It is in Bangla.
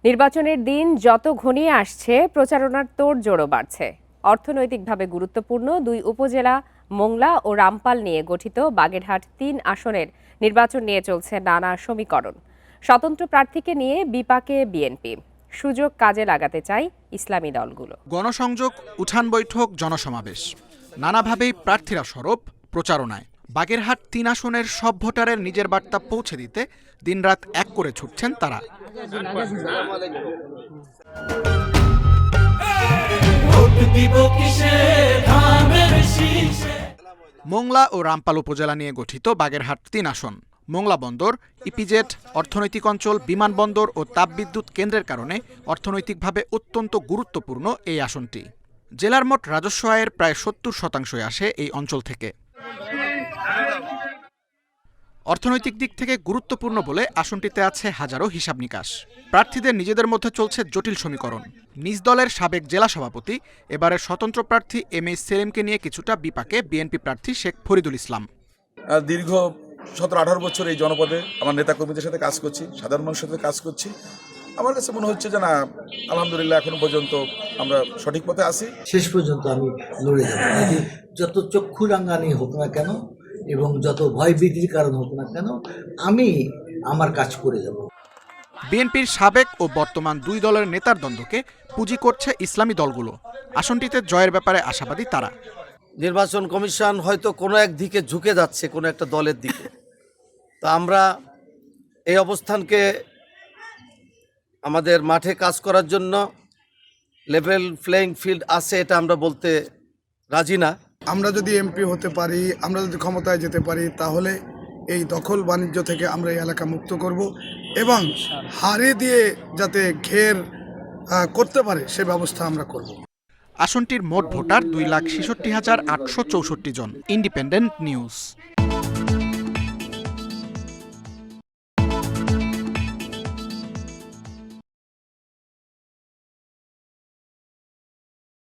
নির্বাচনের দিন যত ঘনিয়ে আসছে প্রচারণার তোড়জোড়ও বাড়ছে। অর্থনৈতিকভাবে গুরুত্বপূর্ণ দুই উপজেলা মোংলা ও রামপাল নিয়ে গঠিত বাগেরহাট ৩ আসনের নির্বাচন নিয়ে চলছে নানা সমীকরণ। স্বতন্ত্র প্রার্থীকে নিয়ে বিপাকে বিএনপি, সুযোগ কাজে লাগাতে চাই ইসলামী দলগুলো। গণসংযোগ, উঠান বৈঠক, জনসমাবেশ, নানাভাবেই প্রার্থীরা সরব প্রচারণায়। বাগেরহাট ৩ আসনের সব ভোটারের নিজের বার্তা পৌঁছে দিতে দিনরাত এক করে ছুটছেন তারা। মোংলা ও রামপাল উপজেলা নিয়ে গঠিত বাগেরহাট ৩ আসন। মোংলা বন্দর, ইপিজেড, অর্থনৈতিক অঞ্চল, বিমানবন্দর ও তাপবিদ্যুৎ কেন্দ্রের কারণে অর্থনৈতিকভাবে অত্যন্ত গুরুত্বপূর্ণ এই আসনটি। জেলার মোট রাজস্ব আয়ের প্রায় ৭০% আসে এই অঞ্চল থেকে। অর্থনৈতিক দিক থেকে গুরুত্বপূর্ণ বলে আসনটিতে আছে হাজারো হিসাব নিকাশ। প্রার্থীদের নিজেদের মধ্যে চলছে জটিল সমীকরণ। নিজ দলের সাবেক জেলা সভাপতি, এবারের স্বতন্ত্র প্রার্থী এম এ সেলিমকে নিয়ে কিছুটা বিপাকে বিএনপি প্রার্থী শেখ ফরিদুল ইসলাম। দীর্ঘ ১৭-১৮ বছর এই জনপদে আমার নেতাকর্মীদের সাথে কাজ করছি, সাধারণ মানুষের সাথে কাজ করছি। আমার কাছে মনে হচ্ছে যে না, আলহামদুলিল্লাহ এখনো পর্যন্ত আমরা সঠিক পথে আছি। শেষ পর্যন্ত আমি লড়ে যাব, যত চক্ষু রাঙ্গানি হোক না কেন এবং যত ভয়ভীতির কারণ হোক না কেন, আমি আমার কাজ করে যাব। বিএনপির সাবেক ও বর্তমান দুই দলের নেতার দ্বন্দ্বকে পুঁজি করছে ইসলামী দলগুলো। আসনটিতে জয়ের ব্যাপারে আশাবাদী তারা। নির্বাচন কমিশন হয়তো কোনো এক দিকে ঝুঁকে যাচ্ছে, কোনো একটা দলের দিকে। তা আমরা এই অবস্থানকে আমাদের মাঠে কাজ করার জন্য লেভেল প্লেইং ফিল্ড আছে, এটা আমরা বলতে রাজি না। আমরা যদি এমপি হতে পারি, আমরা যদি ক্ষমতায় যেতে পারি, তাহলে এই দখল বাণিজ্য থেকে আমরা এই এলাকা মুক্ত করব এবং হারে দিয়ে যাতে ঘের করতে পারে সে ব্যবস্থা আমরা করব। আসনটির মোট ভোটার ২,৬৬,৮৬৪ জন। Independent news.